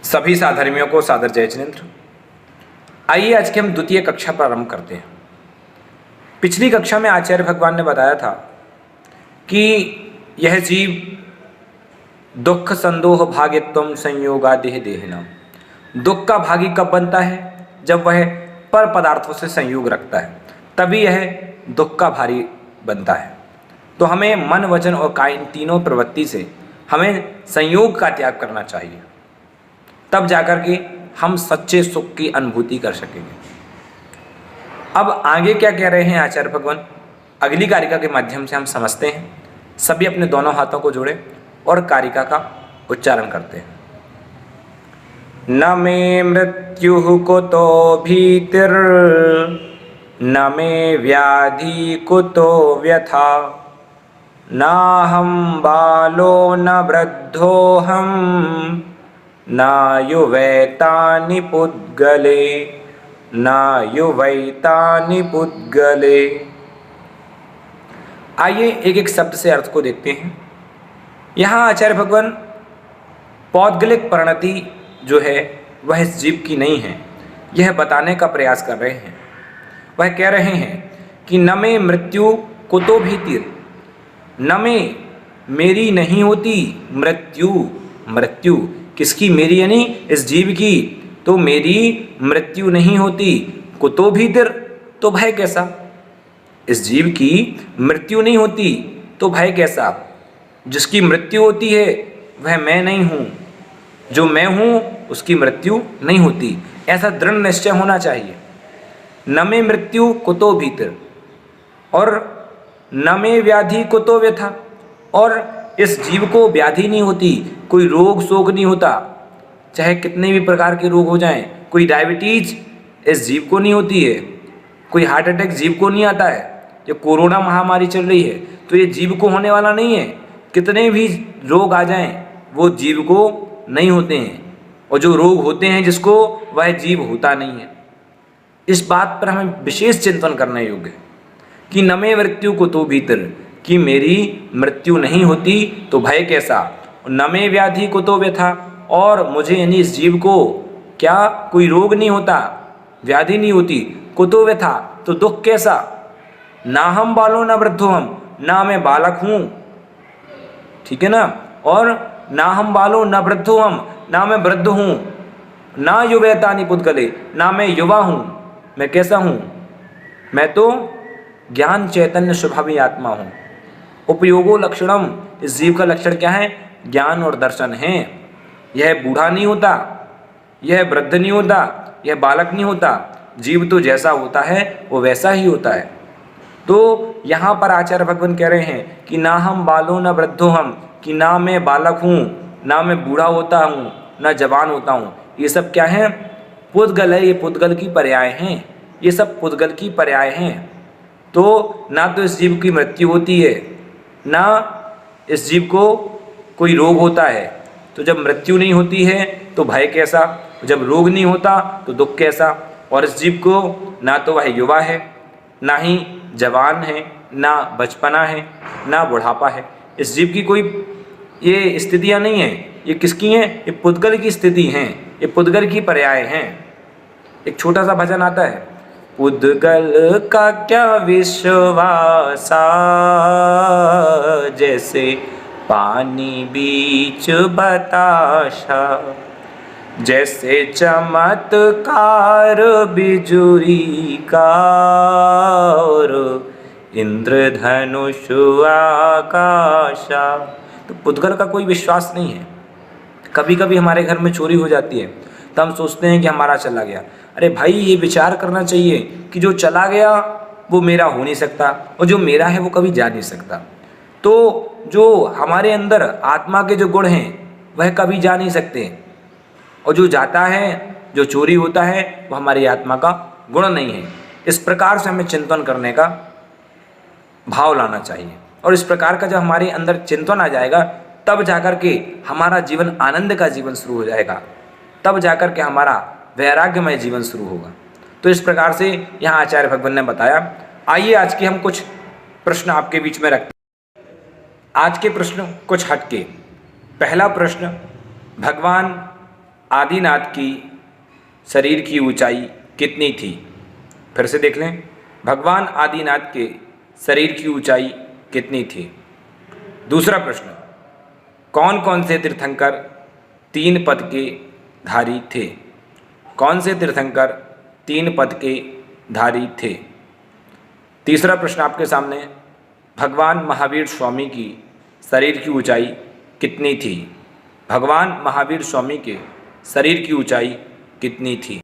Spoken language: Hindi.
सभी साधर्मियों को सादर जय जिनेंद्र। आइए आज की हम द्वितीय कक्षा प्रारंभ करते हैं। पिछली कक्षा में आचार्य भगवान ने बताया था कि यह जीव दुख संदोह भागित्वम संयोगादेह देहिनाम, दुख का भागी कब बनता है? जब वह पर पदार्थों से संयोग रखता है, तभी यह दुख का भारी बनता है। तो हमें मन, वचन और काय, इन तीनों प्रवृत्ति से हमें संयोग का त्याग करना चाहिए, तब जाकर के हम सच्चे सुख की अनुभूति कर सकेंगे। अब आगे क्या कह रहे हैं आचार्य भगवान, अगली कारिका के माध्यम से हम समझते हैं। सभी अपने दोनों हाथों को जोड़े और कारिका का उच्चारण करते हैं। न मे मृत्यु कुतो भीतिर, न मे व्याधि कुतो व्यथा, नाहं बालो न वृद्धोऽहं, नायुवैतानि पुद्गले, नायुवैतानि पुद्गले। आइए एक एक शब्द से अर्थ को देखते हैं। यहाँ आचार्य भगवान पौद्गलिक परिणति जो है वह इस जीव की नहीं है, यह बताने का प्रयास कर रहे हैं। वह कह रहे हैं कि न में मृत्यु कुतो भीतिर, न में मेरी नहीं होती मृत्यु। मृत्यु किसकी? मेरी, यानी इस जीव की। तो मेरी मृत्यु नहीं होती, कुतो भीतिर, तो भय कैसा? इस जीव की मृत्यु नहीं होती तो भय कैसा? जिसकी मृत्यु होती है वह मैं नहीं हूँ, जो मैं हूँ उसकी मृत्यु नहीं होती, ऐसा दृढ़ निश्चय होना चाहिए। न में मृत्यु कुतो भीतर, और न में व्याधि कुतो व्यथा, और इस जीव को व्याधि नहीं होती, कोई रोग शोक नहीं होता, चाहे कितने भी प्रकार के रोग हो जाएं। कोई डायबिटीज इस जीव को नहीं होती है, कोई हार्ट अटैक जीव को नहीं आता है। जो कोरोना महामारी चल रही है तो ये जीव को होने वाला नहीं है, कितने भी रोग आ जाएं वो जीव को नहीं होते हैं, और जो रोग होते हैं जिसको, वह जीव होता नहीं है। इस बात पर हमें विशेष चिंतन करना योग्य है कि न में मृत्यु कुतो भीतर, कि मेरी मृत्यु नहीं होती तो भय कैसा? न में व्याधि कुतो व्यथा, और मुझे यानी इस जीव को क्या कोई रोग नहीं होता, व्याधि नहीं होती, कुतो व्यथा, तो दुख कैसा? ना हम बालो न वृद्धो हम, ना मैं बालक हूँ, ठीक है ना, और ना हम बालो न वृद्धो हम, ना मैं वृद्ध हूँ, ना युवैतानि पुद्गले, ना मैं युवा हूँ। मैं कैसा हूँ? मैं तो ज्ञान चैतन्य स्वभावी आत्मा हूँ। उपयोगो लक्षणम, इस जीव का लक्षण क्या है? ज्ञान और दर्शन है। यह बूढ़ा नहीं होता, यह वृद्ध नहीं होता, यह बालक नहीं होता। जीव तो जैसा होता है वो वैसा ही होता है। तो यहाँ पर आचार्य भगवान कह रहे हैं कि ना हम बालो न वृद्धो हम, कि ना मैं बालक हूँ, ना मैं बूढ़ा होता हूँ, ना जवान होता हूँ। ये सब क्या है? पुद्गल है, ये पुद्गल की पर्याय हैं, ये सब पुद्गल की पर्याय हैं। तो ना तो इस जीव की मृत्यु होती है, ना इस जीव को कोई रोग होता है। तो जब मृत्यु नहीं होती है तो भय कैसा? जब रोग नहीं होता तो दुख कैसा? और इस जीव को ना तो वह युवा है, ना ही जवान है, ना बचपना है, ना बुढ़ापा है। इस जीव की कोई ये स्थितियाँ नहीं हैं। ये किसकी हैं? ये पुद्गल की स्थिति हैं, ये पुद्गल की पर्याय हैं। एक छोटा सा भजन आता है, पुद्गल का क्या विश्वासा, जैसे पानी बीच बताशा, जैसे चमत्कार बिजुरी का, और इंद्रधनुष आकाशा। तो पुद्गल का कोई विश्वास नहीं है। कभी कभी हमारे घर में चोरी हो जाती है तो हम सोचते हैं कि हमारा चला गया। अरे भाई, ये विचार करना चाहिए कि जो चला गया वो मेरा हो नहीं सकता, और जो मेरा है वो कभी जा नहीं सकता। तो जो हमारे अंदर आत्मा के जो गुण हैं वह कभी जा नहीं सकते, और जो जाता है, जो चोरी होता है, वो हमारी आत्मा का गुण नहीं है। इस प्रकार से हमें चिंतन करने का भाव लाना चाहिए, और इस प्रकार का जब हमारे अंदर चिंतन आ जाएगा तब जाकर के हमारा जीवन आनंद का जीवन शुरू हो जाएगा, तब जाकर के हमारा वैराग्यमय जीवन शुरू होगा। तो इस प्रकार से यहाँ आचार्य भगवान ने बताया। आइए आज के हम कुछ प्रश्न आपके बीच में रखते हैं। आज के प्रश्न कुछ हटके। पहला प्रश्न, भगवान आदिनाथ की शरीर की ऊंचाई कितनी थी? फिर से देख लें, भगवान आदिनाथ के शरीर की ऊंचाई कितनी थी? दूसरा प्रश्न, कौन कौन से तीर्थंकर 3 पद के धारी थे? कौन से तीर्थंकर 3 पद के धारी थे? तीसरा प्रश्न आपके सामने, भगवान महावीर स्वामी की शरीर की ऊंचाई कितनी थी? भगवान महावीर स्वामी के शरीर की ऊंचाई कितनी थी?